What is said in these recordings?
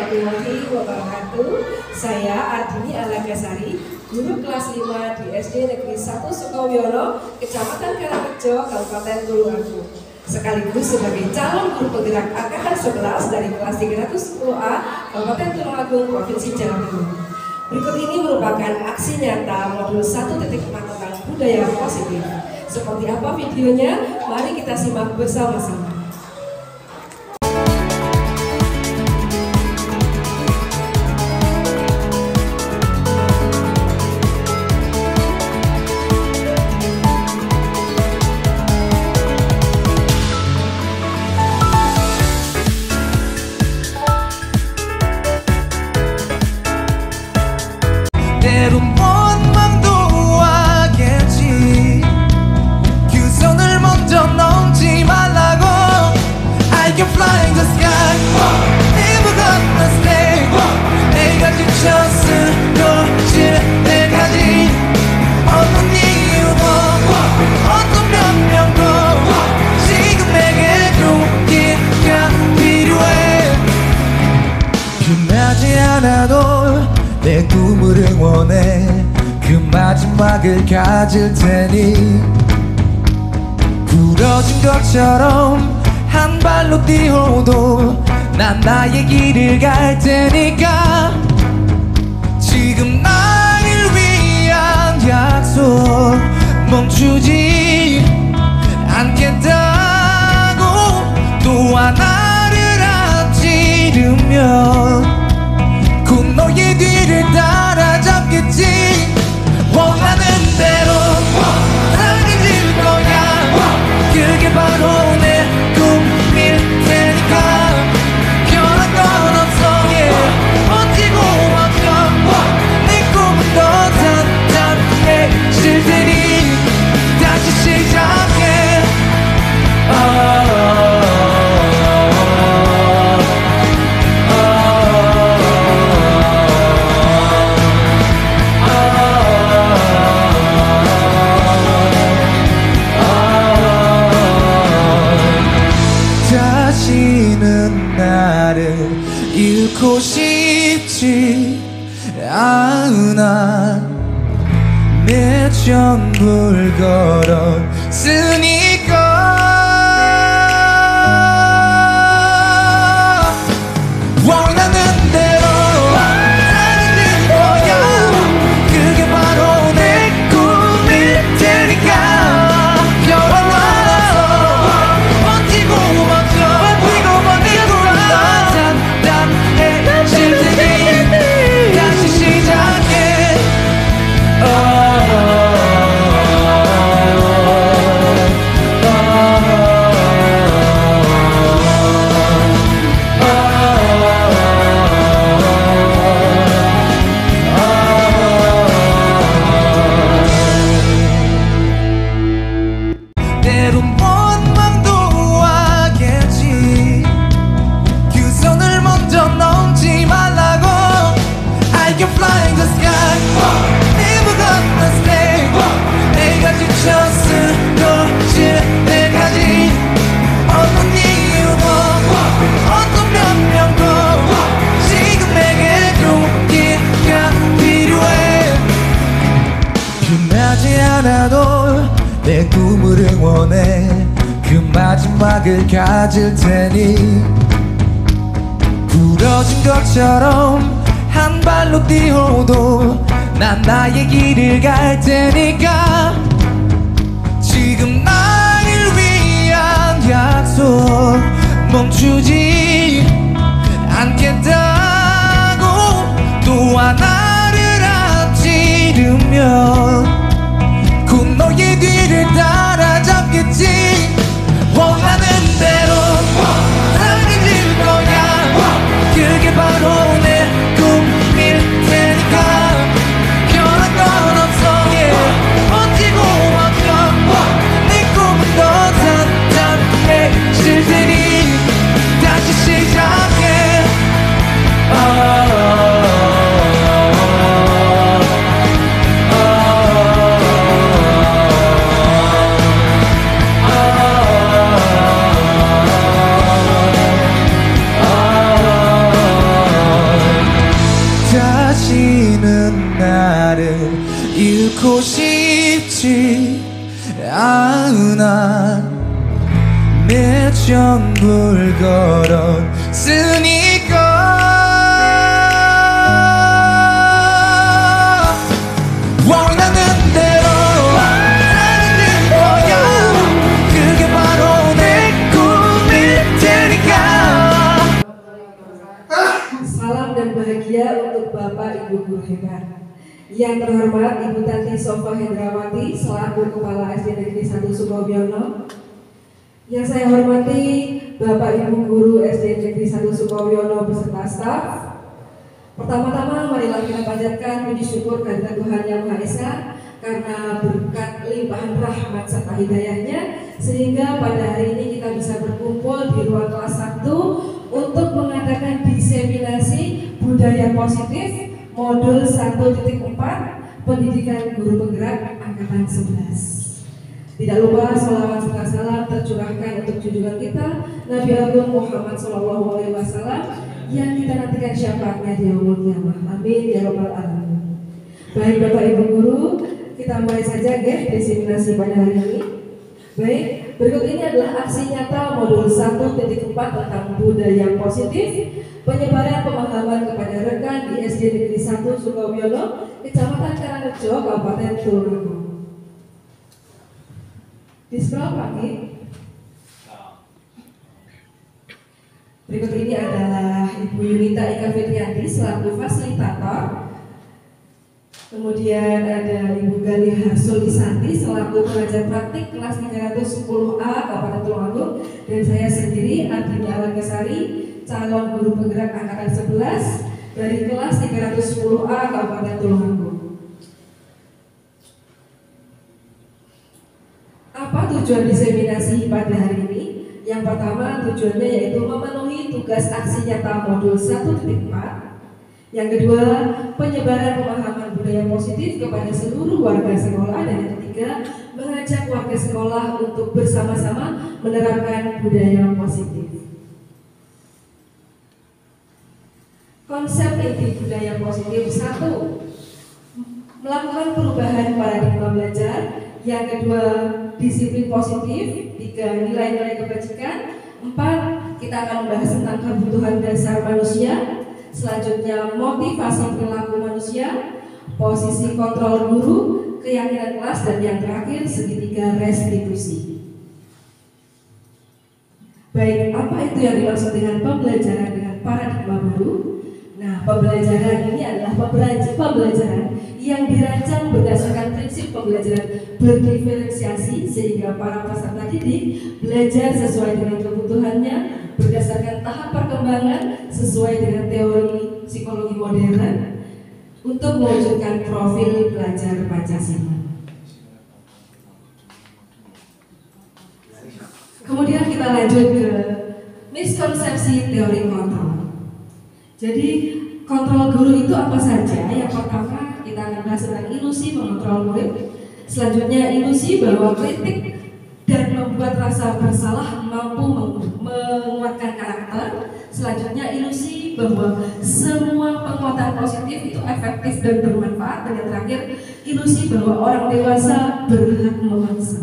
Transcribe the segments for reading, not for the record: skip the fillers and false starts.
warahmatullahi wabarakatuh. Saya Ardini Alagasari, guru kelas 5 di SD Negeri 1 Sukowiono, Kecamatan Karangrejo, Kabupaten Tulungagung. Sekaligus sebagai calon guru penggerak angkatan 11 dari kelas 310A, Kabupaten Tulungagung, Provinsi Jawa Timur. Berikut ini merupakan aksi nyata modul 1 titik tentang budaya positif. Seperti apa videonya? Mari kita simak bersama-sama. 때론 원망도 하겠지. 그 손을 먼저 넘지 말라고. I can fly in the sky, never gonna stay. 내가 지쳐 쓰러질 때까지. 어떤 이유도 어떤 변명도 지금 내게 용기가 필요해. 변하지 않아도 내 꿈을 응원해. 그 마지막을 가질 테니 부러진 것처럼 한 발로 뛰어도 난 나의 길을 갈 테니까. 지금 나를 위한 약속 멈추지 않겠다고. 또 하나를 앞지르면 곧 너의 뒤를 따라잡겠지. 원하는 대로 달려질 거야. 그게 바로 내 꿈일 테니까. 변한 건 없어, yeah. 버티고 왔던 내 꿈은 더 단단해질 테니 다시 시작해. 다시는 나를 잃고 싶지 않아. 내 전부를 걸었으니까. 원하는 대로 달릴 거야. 그게 바로 내 꿈일 테니까. 변한 건 없어. 버티고 버티고 단단해질 테니 다시 시작해. 때론 원망도 하겠지. 그 손을 먼저 넘지 말라고. I can fly in the sky, never gonna stay. 내가 지쳐 쓰러질 때까지. 어떤 이유도 어떤 변명도 지금 내게 용기가 필요해. 변하지 않아도 내 꿈을 응원해. 그 마지막을 가질 테니 부러진 것처럼 한 발로 뛰어도 난 나의 길을 갈 테니까. 지금 나를 위한 약속 멈추지 않겠다고. 또 하나를 앞지르면 곧 너의 뒤를 따라잡겠지. 원하는 대로 달려질 거야. 그게 바로 내 꿈일 테니까. 변한 건 없어, yeah. 버티고 왔던 내 꿈은 더 단단해질 테니 다시 시작해. 전부를 걸었으니까 원하는 대로 달릴 거야. 그게 바로 내 꿈일 테니까. Salam dan bahagia untuk Bapak Ibu guru hebat. Yang terhormat Ibu Tanti Sofa Hendrawati selaku Kepala SD Negeri 1 Sukowiono. Yang saya hormati Bapak Ibu guru SD Negeri 1 Sukowiono beserta staf. Pertama-tama marilah kita panjatkan puji syukur kehadirat Tuhan Yang Maha Esa karena berkat limpahan rahmat serta hidayahnya sehingga pada hari ini kita bisa berkumpul di ruang kelas 1 untuk mengadakan diseminasi budaya positif modul 1.4 pendidikan guru penggerak angkatan 11. Tidak lupa sholawat serta salam tercurahkan untuk junjungan kita Nabi Agung Muhammad SAW yang kita nantikan syafaatnya di yaumul qiyamah. Amin ya rabbal alamin. Baik Bapak Ibu guru, kita mulai saja guys diseminasi pada hari ini. Baik, berikut ini adalah aksi nyata modul 1.4 tentang budaya positif, penyebaran pemahaman kepada rekan di SD Negeri 1 Sukowiono, Kecamatan Karangrejo, Kabupaten Tulungagung. Di scroll Pak. Berikut ini adalah Ibu Yunita Ika Fitrianti selaku fasilitator. Kemudian ada Ibu Galih Sulisanti selaku pengajar praktik kelas 310A Kabupaten Tulungagung, dan saya sendiri Ardini Alagasari calon guru penggerak angkatan 11 dari kelas 310A Kabupaten Tulungagung. Apa tujuan diseminasi pada hari ini? Yang pertama tujuannya yaitu memenuhi tugas aksi nyata modul 1.4. Yang kedua, penyebaran pemahaman budaya positif kepada seluruh warga sekolah. Dan yang ketiga, mengajak warga sekolah untuk bersama-sama menerapkan budaya positif. Konsep inti budaya positif: 1. Melakukan perubahan paradigma belajar. Yang kedua, disiplin positif. 3. Nilai-nilai kebajikan. 4. Kita akan membahas tentang kebutuhan dasar manusia. Selanjutnya, motivasi perilaku manusia, posisi kontrol guru, keyakinan kelas, dan yang terakhir segitiga restitusi. Baik, apa itu yang dimaksud dengan pembelajaran dengan paradigma baru? Nah, pembelajaran ini adalah pembelajaran yang dirancang berdasarkan prinsip pembelajaran berdiferensiasi sehingga para peserta didik belajar sesuai dengan kebutuhannya berdasarkan tahap perkembangan sesuai dengan teori psikologi modern untuk mewujudkan profil pelajar Pancasila. Kemudian kita lanjut ke miskonsepsi teori kontrol. Jadi kontrol guru itu apa saja? Yang pertama kita akan bahas tentang ilusi mengontrol murid. Selanjutnya ilusi bahwa kritik dan membuat rasa bersalah mampu menguatkan karakter. Selanjutnya ilusi bahwa semua penguatan positif itu efektif dan bermanfaat. Dan yang terakhir ilusi bahwa orang dewasa berhak memaksa.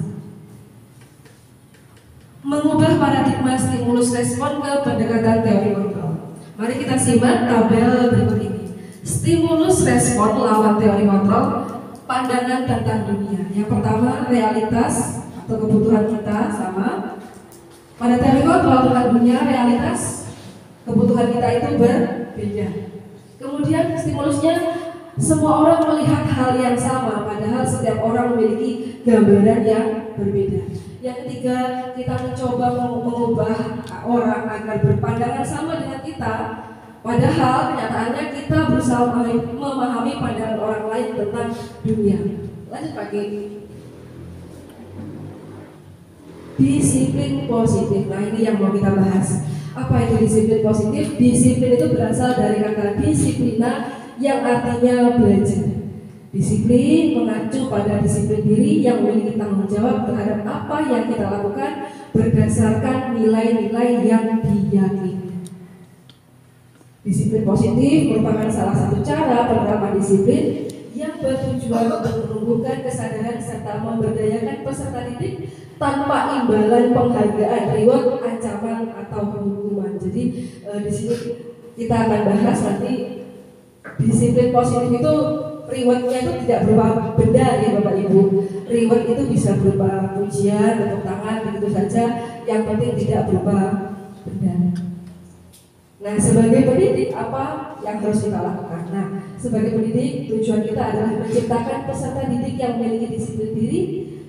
Mengubah paradigma stimulus respon ke pendekatan teori kontrol. Mari kita simak tabel berikut ini. Stimulus respon lawan teori kontrol, pandangan tentang dunia. Yang pertama realitas atau kebutuhan kita sama. Pada teori kontrol tentang dunia, realitas kebutuhan kita itu berbeda. Kemudian stimulusnya semua orang melihat hal yang sama, padahal setiap orang memiliki gambaran yang berbeda. Yang ketiga, kita mencoba mengubah orang agar berpandangan sama dengan kita, padahal kenyataannya kita berusaha memahami pandangan orang lain tentang dunia. Lanjut lagi. Disiplin positif. Nah, ini yang mau kita bahas. Apa itu disiplin positif? Disiplin itu berasal dari kata disiplina yang artinya belajar. Disiplin mengacu pada disiplin diri yang memiliki tanggung jawab terhadap apa yang kita lakukan berdasarkan nilai-nilai yang diyakini. Disiplin positif merupakan salah satu cara penerapan disiplin yang bertujuan untuk menumbuhkan kesadaran serta memberdayakan peserta didik tanpa imbalan penghargaan, reward, ancaman atau hukuman. Jadi di sini kita akan bahas nanti disiplin positif itu rewardnya itu tidak berupa benda ya Bapak Ibu. Reward itu bisa berupa pujian, tepuk tangan, begitu saja. Yang penting tidak berupa benda. Nah, sebagai pendidik apa yang harus kita lakukan? Nah, sebagai pendidik tujuan kita adalah menciptakan peserta didik yang memiliki disiplin diri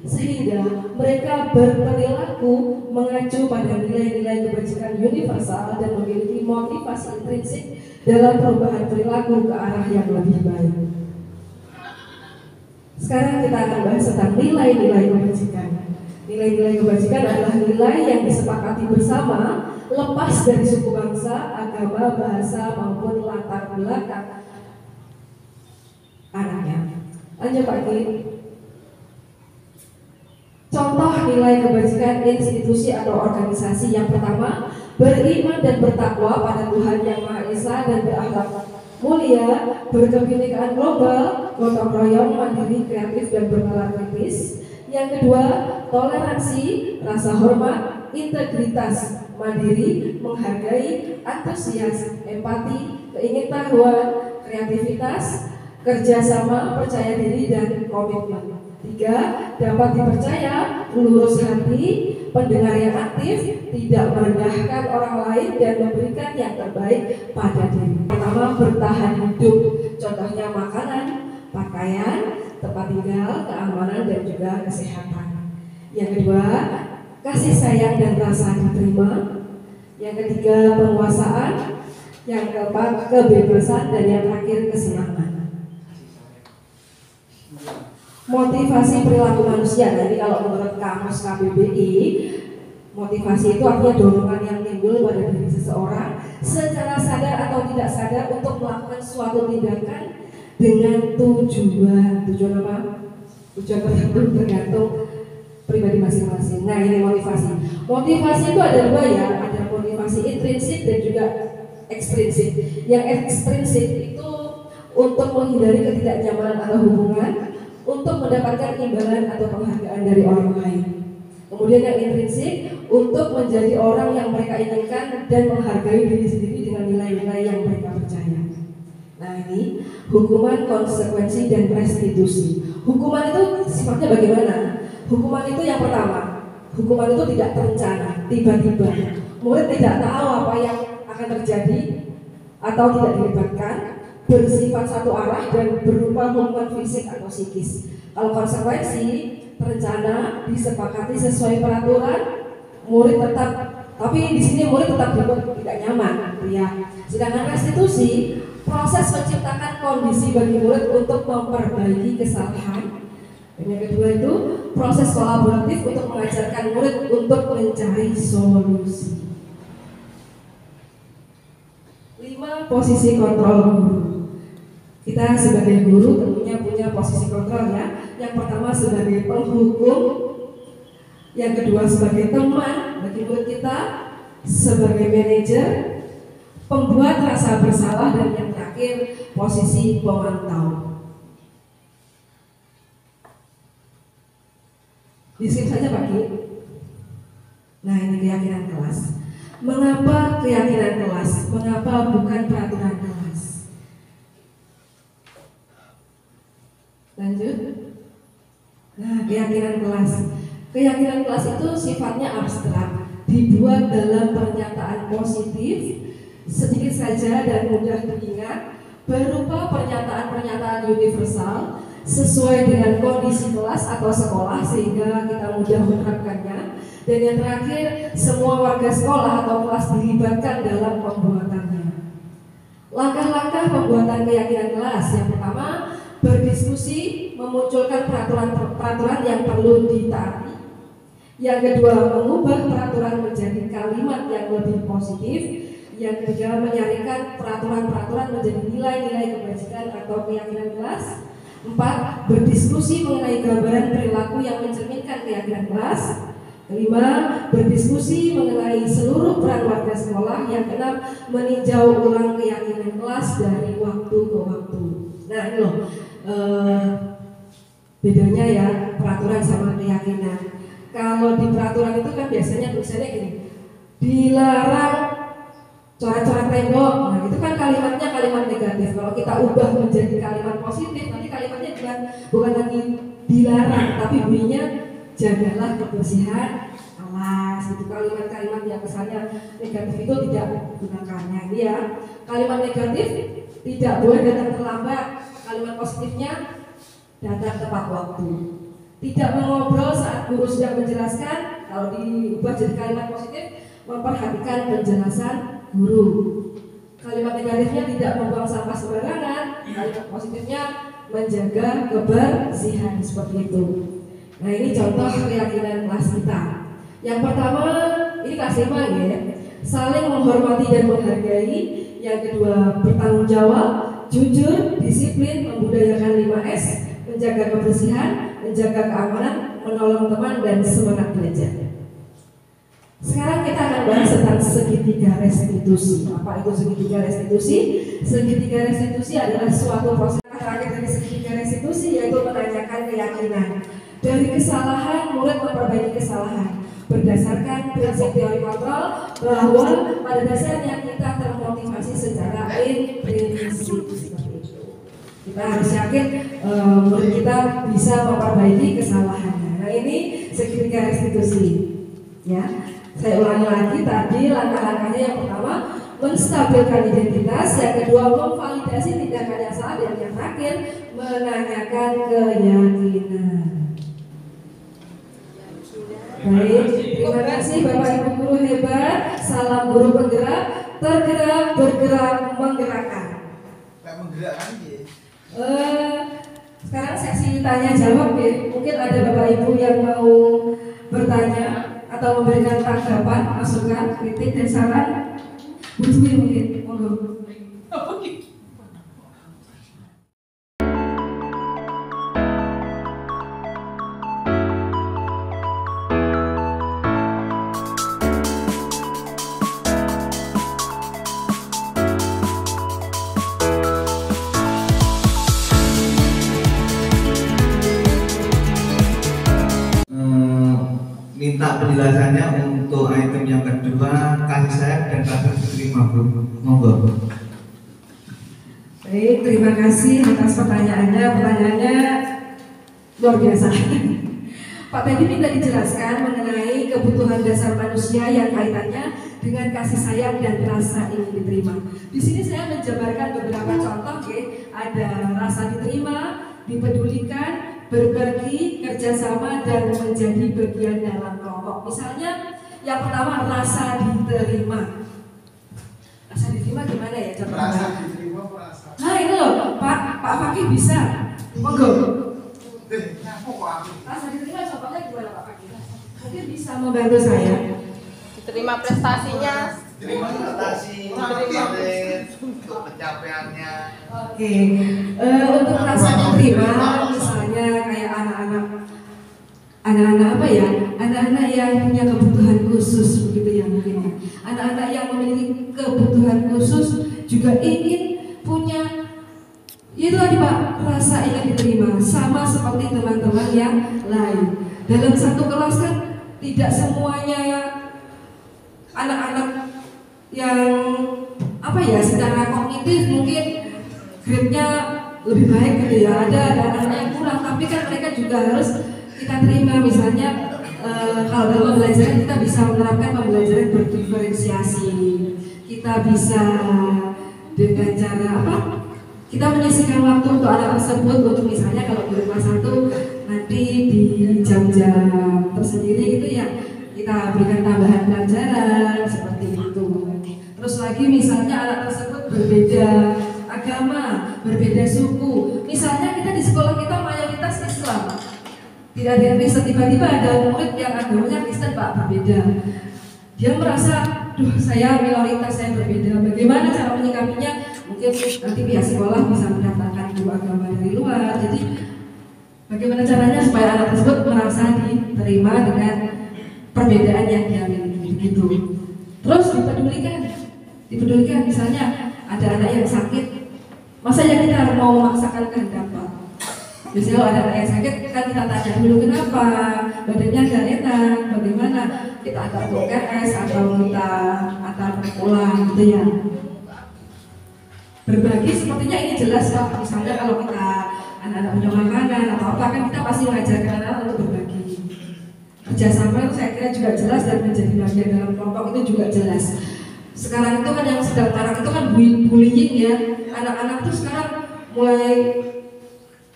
sehingga mereka berperilaku mengacu pada nilai-nilai kebajikan universal dan memiliki motivasi intrinsik dalam perubahan perilaku ke arah yang lebih baik. Sekarang kita akan bahas tentang nilai-nilai kebajikan. Nilai-nilai kebajikan adalah nilai yang disepakati bersama lepas dari suku bangsa, agama, bahasa maupun latar belakang anaknya. Lanjut Pak Ki. Contoh nilai kebajikan institusi atau organisasi yang pertama, beriman dan bertakwa pada Tuhan Yang Maha Esa dan berakhlak mulia, berkebinekaan global, gotong royong, mandiri, kreatif dan bernalar kritis. Yang kedua, toleransi, rasa hormat, integritas, mandiri, menghargai, antusias, empati, keingintahuan, kreativitas, kerjasama, percaya diri dan komitmen. 3. Dapat dipercaya, lurus hati, pendengar yang aktif, tidak merendahkan orang lain dan memberikan yang terbaik pada diri. Pertama, bertahan hidup, contohnya makanan, pakaian, tempat tinggal, keamanan dan juga kesehatan. Yang kedua, kasih sayang dan rasa diterima. Yang ketiga, penguasaan. Yang keempat, kebebasan. Dan yang terakhir, kesenangan. Motivasi perilaku manusia. Jadi kalau menurut kamus KBBI, motivasi itu artinya dorongan yang timbul pada diri seseorang secara sadar atau tidak sadar untuk melakukan suatu tindakan dengan tujuan. Tujuan apa? Tujuan tertentu tergantung pribadi masing-masing. Nah, ini motivasi. Motivasi itu ada dua ya, ada motivasi intrinsik dan juga ekstrinsik. Yang ekstrinsik itu untuk menghindari ketidaknyamanan atau hubungan, untuk mendapatkan imbalan atau penghargaan dari orang lain. Kemudian yang intrinsik untuk menjadi orang yang mereka inginkan dan menghargai diri sendiri dengan nilai-nilai yang mereka percaya. Nah, ini hukuman, konsekuensi, dan restitusi. Hukuman itu sifatnya bagaimana? Hukuman itu yang pertama, hukuman itu tidak terencana, tiba-tiba. Murid tidak tahu apa yang akan terjadi atau tidak dilibatkan, bersifat satu arah dan berupa hukuman fisik atau psikis. Kalau konsekuensi terencana, disepakati sesuai peraturan, murid tetap, tapi di sini murid tetap dibuat tidak nyaman, ya. Sedangkan restitusi, proses menciptakan kondisi bagi murid untuk memperbaiki kesalahan. Dan yang kedua itu proses kolaboratif untuk mengajarkan murid untuk mencari solusi. 5. Posisi kontrol guru. Kita sebagai guru tentunya punya posisi kontrol ya. Yang pertama sebagai penghukum, yang kedua sebagai teman bagi murid kita, sebagai manajer, pembuat rasa bersalah, dan yang terakhir posisi pemantau. Di-skip saja Pak Ki. Nah, ini keyakinan kelas. Mengapa keyakinan kelas? Mengapa bukan peraturan kelas? Lanjut. Nah, keyakinan kelas. Keyakinan kelas itu sifatnya abstrak, dibuat dalam pernyataan positif, sedikit saja dan mudah diingat, berupa pernyataan-pernyataan universal sesuai dengan kondisi kelas atau sekolah sehingga kita mudah menerapkannya. Dan yang terakhir, semua warga sekolah atau kelas dilibatkan dalam pembuatannya. Langkah-langkah pembuatan keyakinan kelas. Yang pertama, berdiskusi, memunculkan peraturan yang perlu ditaati. Yang kedua, mengubah peraturan menjadi kalimat yang lebih positif. Yang ketiga, menyaringkan peraturan-peraturan menjadi nilai-nilai kebajikan atau keyakinan kelas. 4. Berdiskusi mengenai gambaran perilaku yang mencerminkan keyakinan kelas. 5. Berdiskusi mengenai seluruh peran warga sekolah. Yang 6. Meninjau ulang keyakinan kelas dari waktu ke waktu. Nah, ini loh bedanya ya peraturan sama keyakinan. kalau di peraturan itu kan biasanya tulisannya gini, dilarang coret-coret tembok. Nah itu kan kalimatnya kalimat negatif. Kalau kita ubah menjadi kalimat positif, nanti kalimatnya bukan lagi dilarang, tapi bunyinya jagalah kebersihan alas. Itu kalimat-kalimat yang kesannya negatif itu tidak digunakannya. Ini ya, kalimat negatif tidak boleh datang terlambat. Kalimat positifnya datang tepat waktu. Tidak mengobrol saat guru sedang menjelaskan. Kalau diubah jadi kalimat positif, memperhatikan penjelasan guru. Kalimat negatifnya tidak membuang sampah sembarangan. Kalimat positifnya menjaga kebersihan, seperti itu. Nah ini contoh keyakinan kelas kita. Yang pertama, ini kelas 5 ya, saling menghormati dan menghargai. Yang kedua, bertanggung jawab, jujur, disiplin, membudayakan 5S, menjaga kebersihan, menjaga keamanan, menolong teman, dan semangat belajar. Sekarang kita akan bahas tentang segitiga restitusi. Apa itu segitiga restitusi? Segitiga restitusi adalah suatu proses terakhir dari segitiga restitusi, yaitu menanyakan keyakinan. Dari kesalahan, murid memperbaiki kesalahan. Berdasarkan prinsip teori kontrol bahwa pada dasarnya kita termotivasi secara intrinsik. Kita harus yakin murid kita bisa memperbaiki kesalahannya. Nah ini segitiga restitusi. Ya. Saya ulangi lagi tadi langkah-langkahnya. Yang pertama, menstabilkan identitas. Yang kedua, memvalidasi tindakan yang salah. Dan yang terakhir, menanyakan keyakinan. Baik, terima kasih Bapak Ibu guru hebat. Salam guru penggerak, tergerak, bergerak, menggerakkan. Menggerakkan ya. Sekarang sesi tanya jawab ya. Mungkin ada Bapak Ibu yang mau bertanya atau memberikan tanggapan, masukan, kritik, dan saran. Butuhin mungkin, monggo. Minta penjelasannya untuk item yang kedua, kasih sayang dan kasih diterima, Bro. Monggo. Baik, terima kasih atas pertanyaannya. Pertanyaannya luar biasa. Pak tadi minta dijelaskan mengenai kebutuhan dasar manusia yang kaitannya dengan kasih sayang dan rasa ingin diterima. Di sini saya menjabarkan beberapa contoh, ya. Ada rasa diterima, dipedulikan, berbagi, kerjasama, dan menjadi bagian dalam kelompok. Misalnya, yang pertama rasa diterima. Rasa diterima gimana ya? Rasa diterima, rasa. Nah ini loh, Pak Fakih bisa. Monggo. Rasa diterima contohnya gimana Pak Fakih? Mungkin bisa membantu saya. Diterima prestasinya. Diterima prestasi, untuk pencapaiannya. Oke, untuk rasa diterima, misalnya kayak anak-anak apa ya? Anak-anak yang punya kebutuhan khusus, begitu ya mungkin ya. Anak-anak yang memiliki kebutuhan khusus juga ingin punya, itu tadi Pak, rasa ingin diterima, sama seperti teman-teman yang lain. Dalam satu kelas kan tidak semuanya anak-anak yang apa ya, secara kognitif mungkin grade-nya lebih baik gitu ya. Ada anak-anak yang kurang, tapi kan mereka juga harus kita terima. Misalnya kalau dalam pembelajaran kita bisa menerapkan pembelajaran berdiferensiasi. Kita bisa dengan cara apa? Kita menyisihkan waktu untuk anak tersebut, untuk misalnya kalau di rumah satu nanti di jam-jam tersendiri gitu ya, kita berikan tambahan pelajaran seperti itu. Terus lagi misalnya anak tersebut berbeda agama, berbeda suku. Misalnya kita di sekolah kita mayoritas Islam. Tidak ada yang Kristen, tiba-tiba ada murid yang agamanya Kristen Pak, berbeda. Dia merasa, duh saya minoritas, saya berbeda. Bagaimana cara menyikapinya? Mungkin nanti pihak sekolah bisa mendatangkan guru agama dari luar. Jadi bagaimana caranya supaya anak tersebut merasa diterima dengan perbedaan yang dia miliki gitu. Terus dipedulikan misalnya ada anak yang sakit, masa ya kita mau memaksakan kehendak Pak? Biasanya kalau ada anak yang sakit kan kita tanya dulu kenapa, badannya nggak enak, bagaimana kita antar ke UKS atau kita antar pulang gitu ya. Berbagi sepertinya ini jelas Pak, misalnya kalau kita anak-anak punya makanan atau apa kan kita pasti mengajarkan anak untuk berbagi. Kerjasama itu saya kira juga jelas dan menjadi bagian dalam kelompok itu juga jelas. Sekarang itu kan yang sedang marak itu kan bullying ya, anak-anak tuh sekarang mulai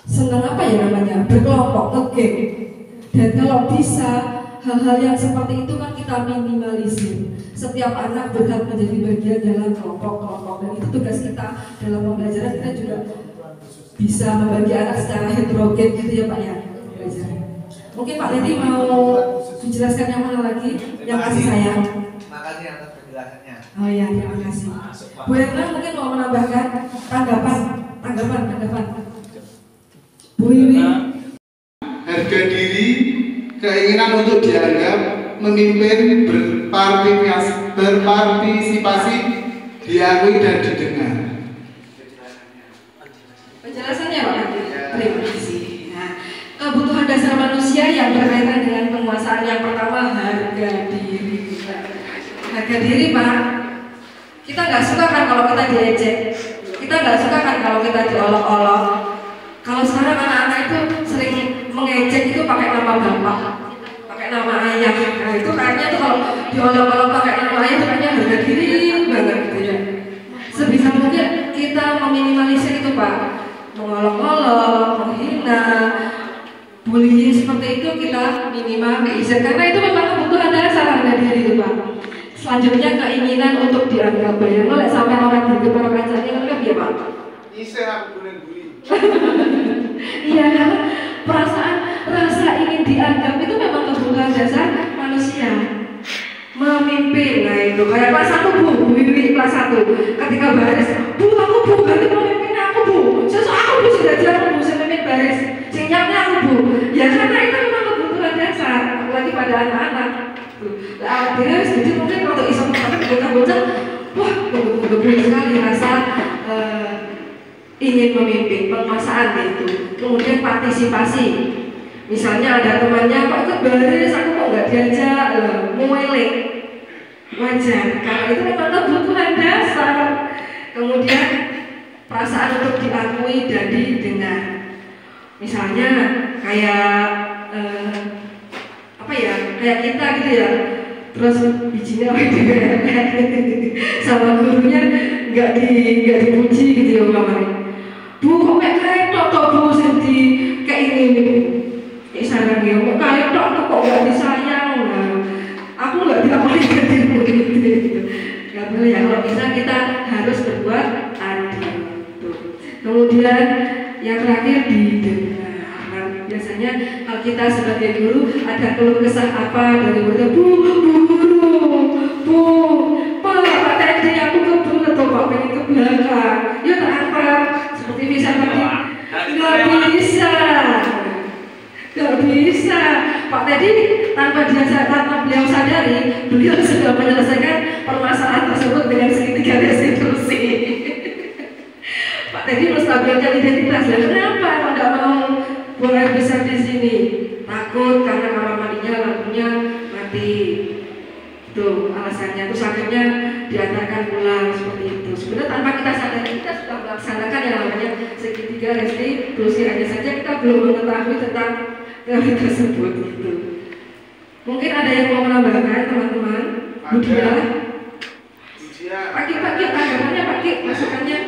senang apa ya namanya, berkelompok, ngegeng. Dan kalau bisa hal-hal yang seperti itu kan kita minimalisir. Setiap anak berhak menjadi bagian dalam kelompok-kelompok dan itu tugas kita dalam pembelajaran. Kita juga bisa membagi anak secara heterogen gitu ya Pak ya. Mungkin Pak Ledi mau dijelaskan yang mana lagi? Yang kasih sayang. Makasih atas penjelasannya. Oh ya, terima kasih. Bu Retna mungkin mau menambahkan tanggapan. Bu Wiwi. Harga diri, keinginan untuk dianggap memimpin, berpartisipasi, diakui dan didengar. Penjelasannya Pak. Terima kasih. Nah, kebutuhan dasar manusia yang berkaitan dengan penguasaan yang pertama harga diri. Harga diri Pak. Kita nggak suka kan kalau kita diejek. Kita nggak suka kan kalau kita diolok-olok. Kalau sekarang anak-anak itu sering mengejek itu pakai nama bapak, pakai nama ayah. Nah itu kayaknya tuh kalau diolok-olok pakai nama ayah itu kayaknya harga diri banget gitu ya. Sebisa mungkin kita meminimalisir itu Pak. Mengolok-olok, menghina, bullying seperti itu kita minimalisir karena itu memang kebutuhan dasar harga diri itu Pak. Selanjutnya keinginan untuk dianggap bayang oleh sampai orang di depan kancane kan ya Pak. Isi aku bully. Iya karena rasa ingin dianggap itu memang kebutuhan dasar manusia. Memimpin, nah itu kayak kelas 1 Bu Wiwi kelas 1 ketika baris, Bu aku Bu ganti memimpin aku Bu, sesuk aku Bu sudah jarang Bu memimpin baris, sinyalnya aku Bu. Ya karena itu memang kebutuhan dasar, apalagi pada anak-anak. Akhirnya jadi mungkin waktu iseng bocah-bocah, wah menggebu sekali rasa ingin memimpin, penguasaan itu. Kemudian partisipasi. Misalnya ada temannya kok ikut baris, aku kok nggak diajak, mueling. Wajar, karena itu memang kebutuhan dasar. Kemudian perasaan untuk diakui dan didengar. Misalnya kayak apa ya, kayak kita gitu ya. Terus bijinya sama gurunya nggak dipuji gitu ya umpamanya. Bu kok kayak tok Bu sendiri kayak ini kayak sarang ya, kok kayak tok aku kok nggak disayang. Nah, aku nggak diakui gitu. Nggak boleh ya, kalau bisa kita harus berbuat adil. Kemudian yang terakhir didengar. Nah, biasanya kalau kita sebagai guru ada keluh kesah apa dari murid, Bu Pak tadi aku kebun atau Pak pengen ke belakang, ya tak apa. Seperti bisa tadi, nggak bisa. Pak tadi tanpa beliau sadari, beliau sudah menyelesaikan permasalahan tersebut dengan segitiga restitusi. Pak tadi menstabilkan identitas. Kenapa Pak nggak mau buang air besar di sini? Takut karena kamar mandinya lampunya mati. Itu alasannya. Terus akhirnya diantarkan pulang seperti itu. Sebenarnya tanpa kita sadari kita sudah melaksanakan yang namanya segitiga restitusi, hanya saja kita belum mengetahui tentang teori tersebut gitu. Mungkin ada yang mau menambahkan teman-teman? Budia. Pagi-pagi tanggapannya pagi masukannya.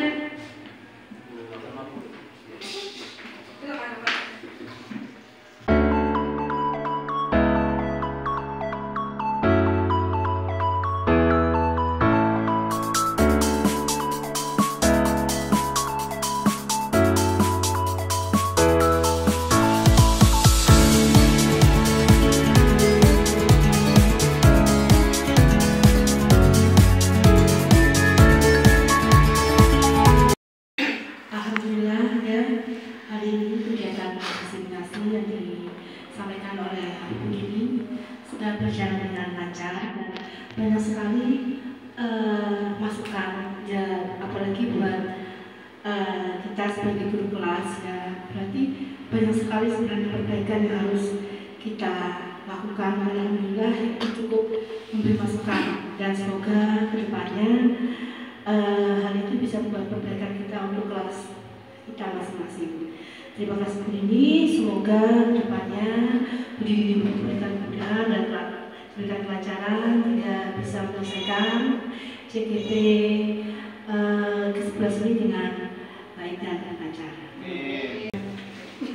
Kita sebenarnya perbaikan yang harus kita lakukan. Alhamdulillah itu cukup memberi masukan, dan semoga kedepannya hal itu bisa membuat perbaikan kita untuk kelas kita masing-masing. Terima kasih Bu Dini, semoga kedepannya Bu Dini diberikan kemudahan dan diberikan kelancaran hingga bisa menyelesaikan CGP ke-11 ini dengan baik dan lancar.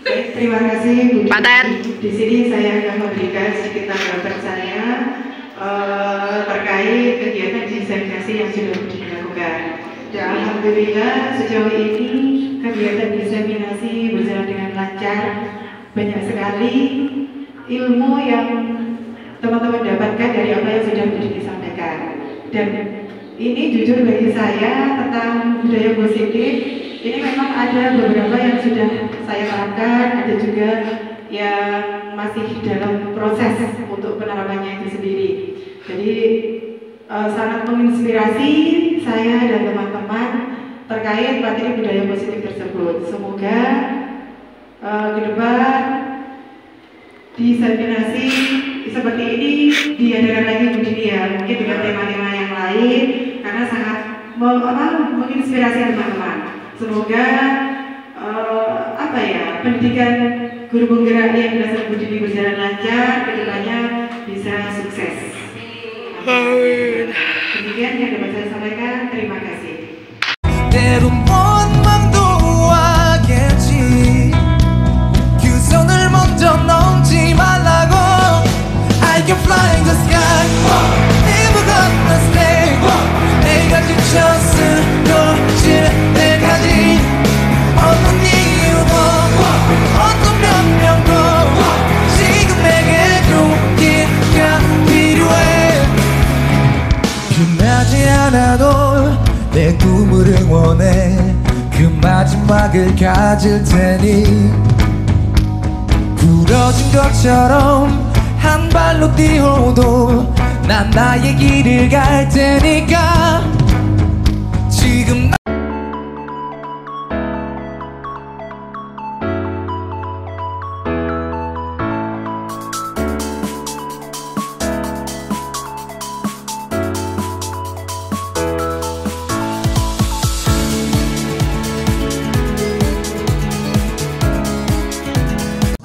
Terima kasih Bu. Pak Ted. Di sini saya akan memberikan sedikit tanggapan saya terkait kegiatan diseminasi yang sudah dilakukan. Dan alhamdulillah sejauh ini kegiatan diseminasi berjalan dengan lancar. Banyak sekali ilmu yang teman-teman dapatkan dari apa yang sudah disampaikan. Dan ini jujur bagi saya tentang budaya positif, ini memang ada beberapa yang sudah saya terapkan, ada juga yang masih dalam proses untuk penerapannya itu sendiri. Jadi sangat menginspirasi saya dan teman-teman terkait materi budaya positif tersebut. Semoga ke depan diseminasi seperti ini diadakan lagi Bu Dini ya, mungkin dengan tema-tema yang lain, karena sangat menginspirasi teman-teman. Semoga pendidikan guru penggerak yang berdasarkan Bu Dini berjalan lancar, kedepannya bisa sukses. Demikian yang dapat saya sampaikan. Terima kasih. 때론 원망도 하겠지 그 손을 먼저 넘지 말라고 I can fly in the sky never gonna stay 내가 지쳐 쓰러질 때까지 어떤 이유도 어떤 변명도 지금 내게 용기가 필요해 빛나지 않아도 내 꿈을 응원해 그 마지막을 가질 테니 부러진 것처럼 한 발로 뛰어도 난 나의 길을 갈 테니까 지금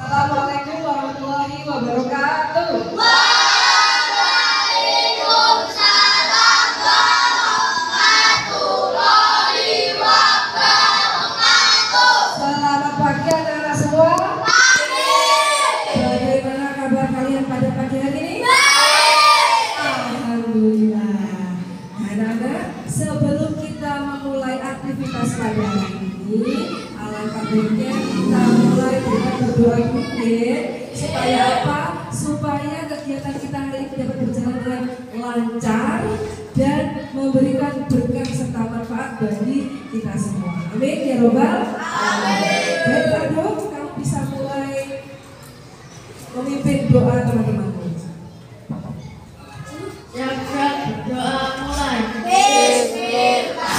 Assalamualaikum warahmatullahi wabarakatuh. Selamat pagi anak-anak semua. Bagaimana kabar kalian pada pagi hari ini? Alhamdulillah. Anak-anak, sebelum kita memulai aktivitas pada hari ini, alangkah baiknya kita mulai dengan berdoa rutin. Supaya apa? Supaya kegiatan kita hari ini dapat berjalan dengan lancar dan memberikan berkah serta manfaat bagi kita semua. Amin ya robbal alamin. Baik Pak Dok, kamu bisa mulai memimpin doa teman-temanku. Siap-siap berdoa mulai. Amin ya robbal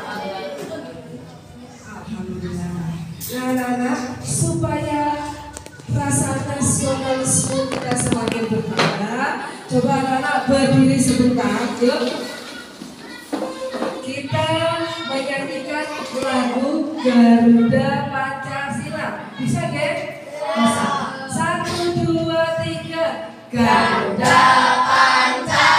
alamin. Alhamdulillah. Nah, anak-anak, supaya rasa nasionalisme kita semakin bertambah, coba anak-anak berdiri sebentar, yuk. Kita menyanyikan lagu Garuda Pancasila. Bisa, geng? Bisa. 1, 2, 3. Garuda Pancasila,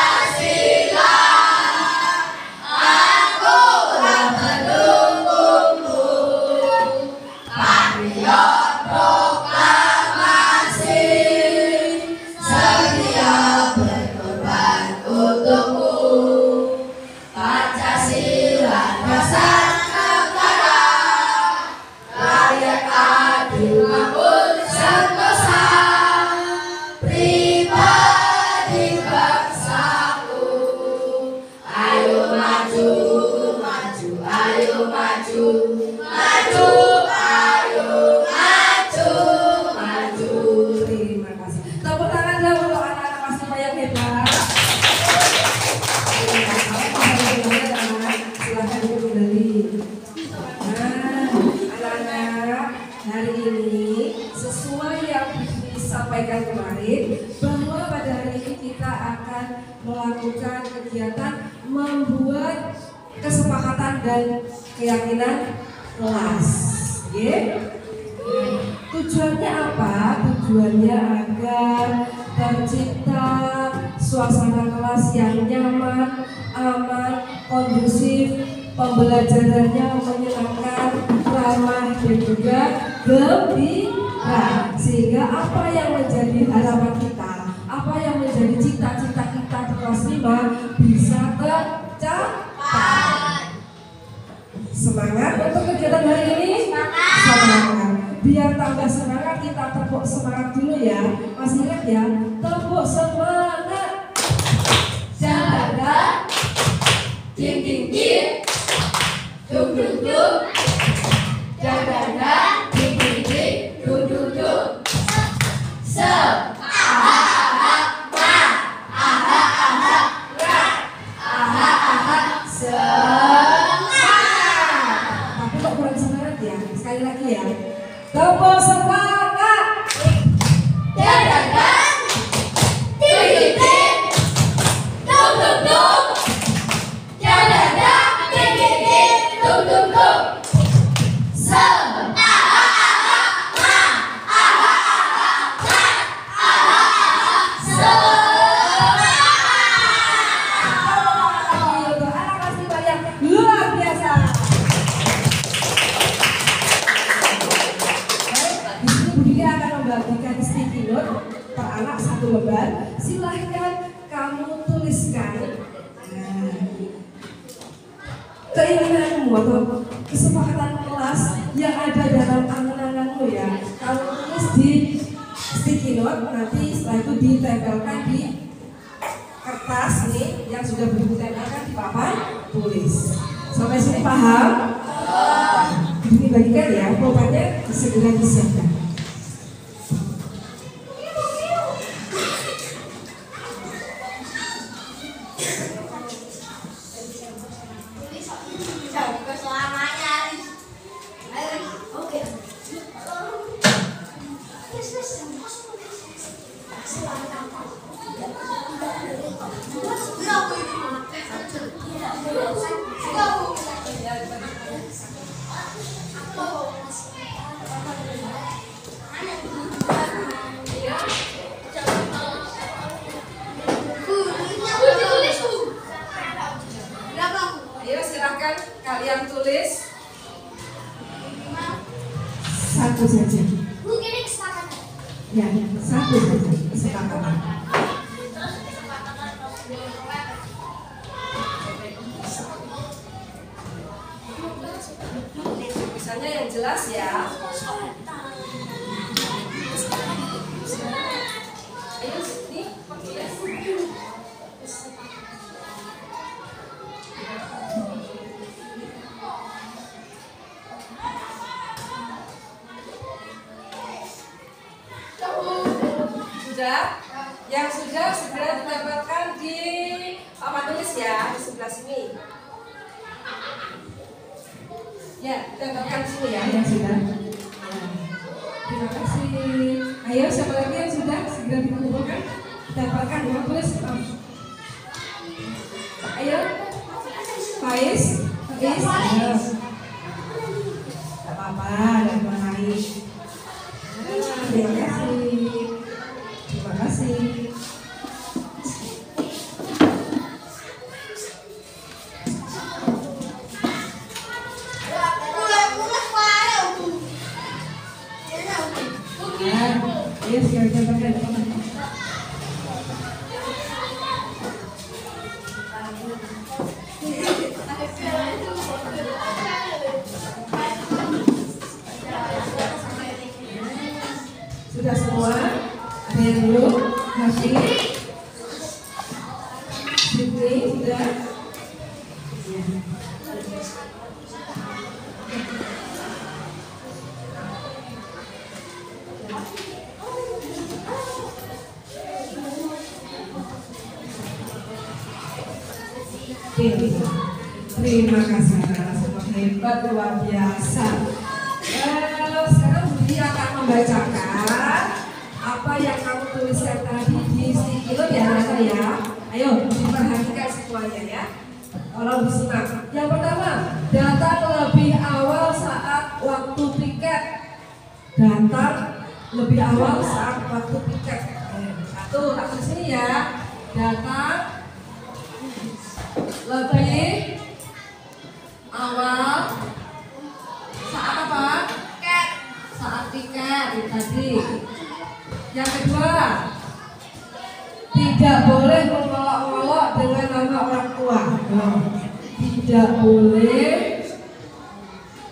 akulah pendukungmu, patriot proklamasi, setia berkorban untukmu. Pancasila dasar negara, rakyat adil makmur sentosa. akan melakukan kegiatan membuat kesepakatan dan keyakinan kelas. Tujuannya apa? Tujuannya agar tercipta suasana kelas yang nyaman, aman, kondusif, pembelajarannya menyenangkan, ramah dan juga gembira, sehingga apa yang menjadi harapan kita, apa yang menjadi cita-cita kita di kelas 5 bisa tercapai. Semangat untuk kegiatan hari ini? Semangat. Biar tambah semangat, kita tepuk semangat dulu ya. Masih ingat ya? Tepuk semangat. Jaga. Ding ding ding. Duk duk duk. Jaga. Ding ding ding. Duk duk duk. Tepuk semangat. Jaga-jaga. Ting-ting-ting. Duk-duk-duk. Jaga-jaga. Ting-ting-ting. Duk-duk-duk. Untuk anak kelas 5 yang luar biasa. Membagikan sticky note per anak 1 lembar. Silahkan kamu tuliskan keinginanmu atau kesepakatan kelas yang ada dalam angan-anganmu ya. Kamu tulis di sticky note, nanti setelah itu ditempelkan di kertas nih yang sudah ditempelkan di papan tulis. Sampai sini paham? Dibagikan ya, pokoknya segera disiapkan. Ayo silakan kalian tulis. 1 saja. Ya, 1 saja kesepakatan. Misalnya yang jelas ya. Ayo sini. Sudah? Yang sudah segera ditempelkan di papan tulis ya, di sebelah sini. Ya, ditempelkan di sini ya, yang sudah. Terima kasih. Ayo, siapa lagi yang sudah segera dikumpulkan? Ditempelkan di papan tulis. Ayo, Faiz, ayo. Tak apa-apa, dan menarik. Terima kasih. Terima kasih. Ayo sekarang tempelkan. Sudah semua? Ada yang belum? Masih? Sini sudah? Ya. Terima kasih anak hebat, luar biasa. Sekarang Budi akan membacakan apa yang kamu tuliskan tadi di sticky note ya, Nana ya. Ayo diperhatikan semuanya ya. Tolong disimak. Yang pertama, datang lebih awal saat waktu piket. Datang lebih awal saat waktu piket. Satu, tak sini ya. Datang lebih awal saat apa? Piket. Saat piket itu tadi. Yang kedua, tidak boleh mengolok-olok dengan nama orang tua. Tidak boleh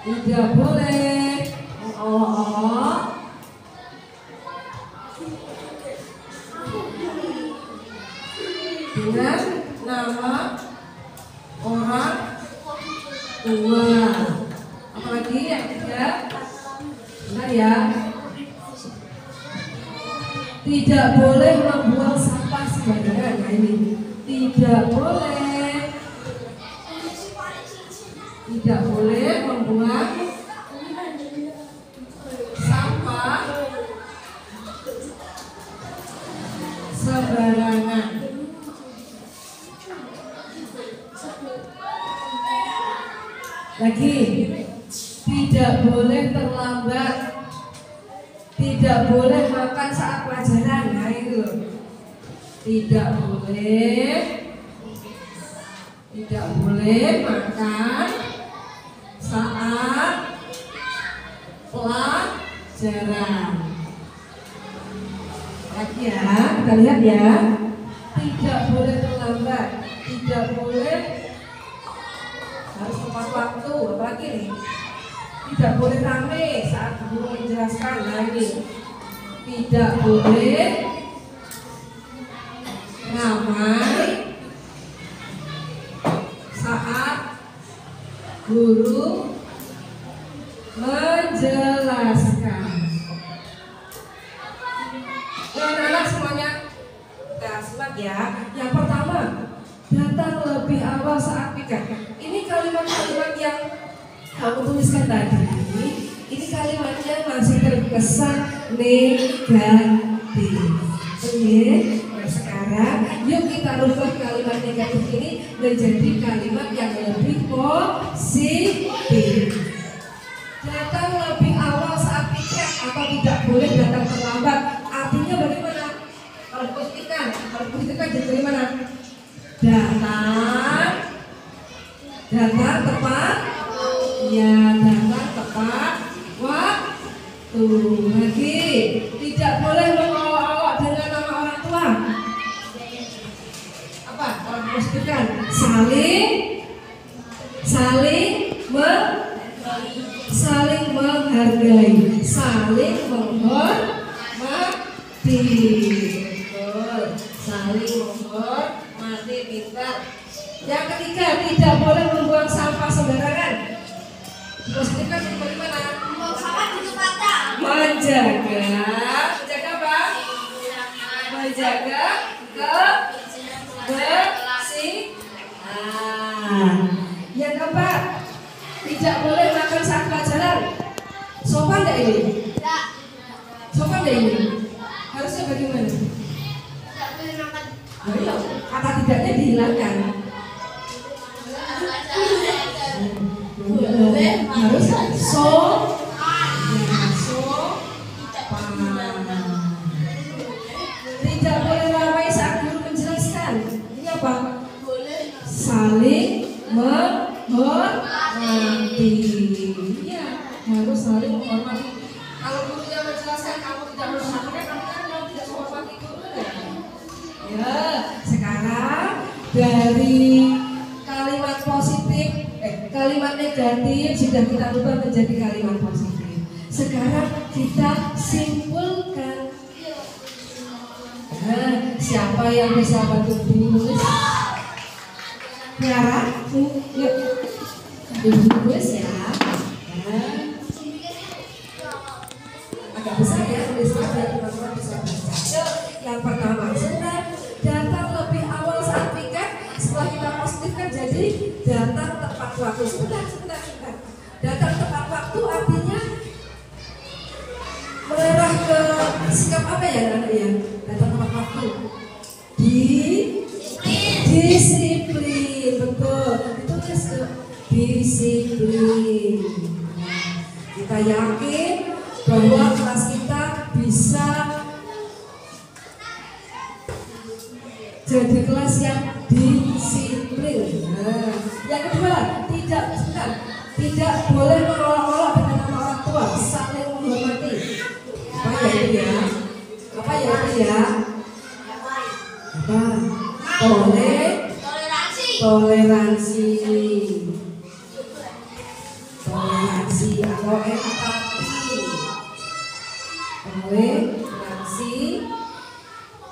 mengolok-olok dengan nama orang tua. Apalagi yang ketiga, benar ya. Tidak boleh membuang sampah sembarangan. Nah ini tidak boleh membuang sampah sembarangan. Lagi, tidak boleh terlambat. Tidak boleh makan saat pelajaran. Nah itu tidak boleh makan saat pelajaran. Lagi ya, kita lihat ya. Tidak boleh terlambat. Tidak boleh harus tepat waktu. Apalagi nih, tidak boleh rame saat guru menjelaskan. Nah ini tidak boleh ramai saat guru menjelaskan. Anak-anak semuanya kita simak ya. Yang pertama, datang lebih awal saat piket. Ini kalimat-kalimat yang kamu tuliskan tadi. Ini kalimatnya masih terkesan negatif. Oke, nah sekarang yuk kita rubah kalimat negatif ini menjadi kalimat yang lebih positif. Datang lebih awal saat piket atau tidak boleh datang terlambat. Artinya bagaimana? Kalau dipositikan jadi mana? Datang tepat. Ya, datang tepat waktu. Lagi, tidak boleh mengolok-olok dengan nama orang tua. Apa? Kalau dipositikan saling menghargai, saling menghormati. Betul. Saling menghormati, pintar. Yang ketiga, tidak boleh membuang sampah sembarangan. Posisikan seperti mana? Membuang sampah di tempatnya. Menjaga apa? Menjaga kebersihan. Yang keempat, tidak boleh makan saat pelajaran. Sopan tidak ini? Tidak. Sopan tidak ini? Harusnya bagaimana? Tidak boleh makan. Ayo, kata tidaknya dihilangkan. Harus tidak boleh ramai saat guru menjelaskan. Ini apa? Saling menghormati. Iya, harus saling menghormati. Kalau gurunya menjelaskan kamu tidak menghormati, kamu tidak menghormati guru. Ya, sekarang dari kalimat positif, kalimat negatif sudah kita ubah menjadi kalimat positif. Sekarang kita simpulkan. Siapa yang bisa bantu menulis? Tiara, yuk, tulis ya. Agak besar ya tulisnya biar teman-teman bisa baca. Yang pertama, datang lebih awal saat piket. Setelah kita positifkan jadi datang tepat waktu. Sebentar. Datang tepat waktu artinya mengarah ke sikap apa ya anak ya? Datang tepat waktu. Disiplin. disiplin. Kita yakin bahwa kelas kita bisa jadi kelas yang disiplin. Nah, yang kedua, tidak boleh menolak-olok dengan nama orang tua, saling menghormati. Apa ya itu ya? Apa? Toleransi atau empati. Toleransi,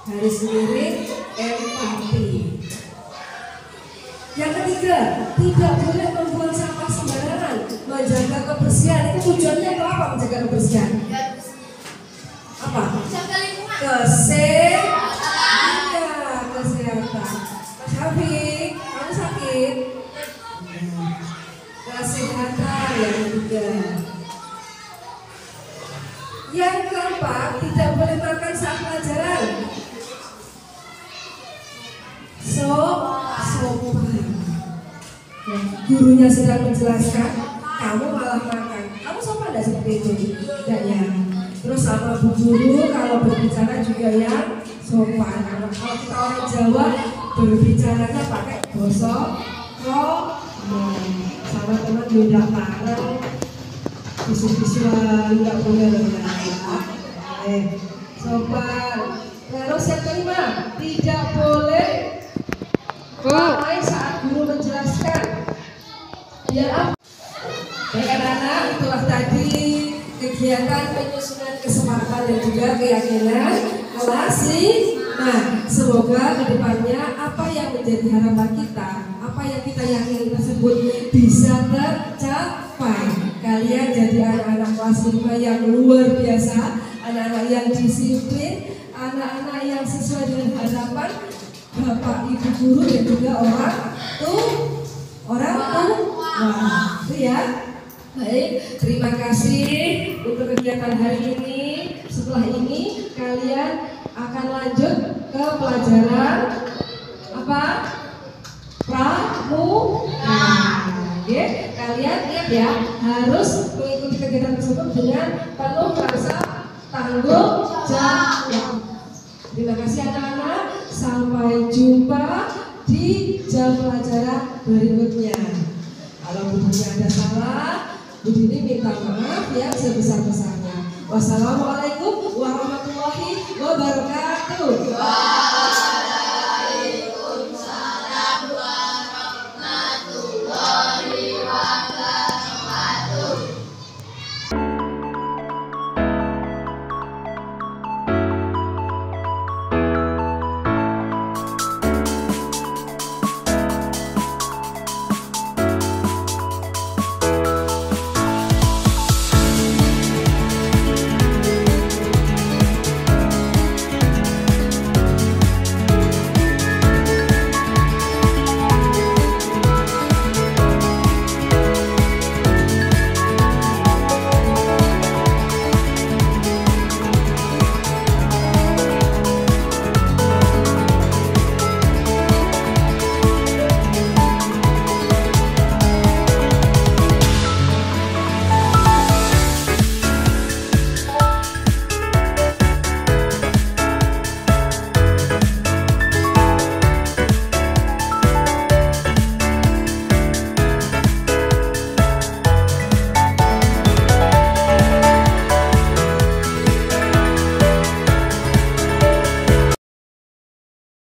garis miring, empati. Yang ketiga, tidak boleh membuang sampah sembarangan, menjaga kebersihan. Itu tujuannya itu apa? Menjaga kebersihan. Apa? Kesehatan. Mas Hafiq, kamu sakit? Kesehatan yang ketiga. Yang keempat, tidak boleh makan saat pelajaran. Sopan. Gurunya sedang menjelaskan, kamu malah makan. Kamu sopan tidak seperti itu? Tidak ya. Terus sama bu guru kalau berbicara juga yang sopan. Kalau kita orang Jawa berbicaranya pakai basa krama. Sama teman tidak bareng, visual tidak boleh sopan. Terus yang kelima, tidak boleh lalai saat guru menjelaskan. Ya, anak-anak, itulah tadi kegiatan penyusunan kesepakatan dan juga keyakinan kelas. Nah, semoga kedepannya apa yang menjadi harapan kita, apa yang kita yakini tersebut bisa tercapai. Kalian jadi anak-anak kelas 5 yang luar biasa, anak-anak yang disiplin, anak-anak yang sesuai dengan harapan Bapak Ibu guru dan juga orang tua. Itu ya. Baik, terima kasih untuk kegiatan hari ini. Setelah ini kalian akan lanjut ke pelajaran apa? Pramuka. Oke, kalian ingat ya, harus mengikuti kegiatan tersebut dengan penuh rasa tanggung jawab. Terima kasih anak-anak. Sampai jumpa di jam pelajaran berikutnya. Kalau bukunya ada salah, Bu Dini minta maaf ya sebesar-besarnya. Wassalamualaikum warahmatullahi wabarakatuh.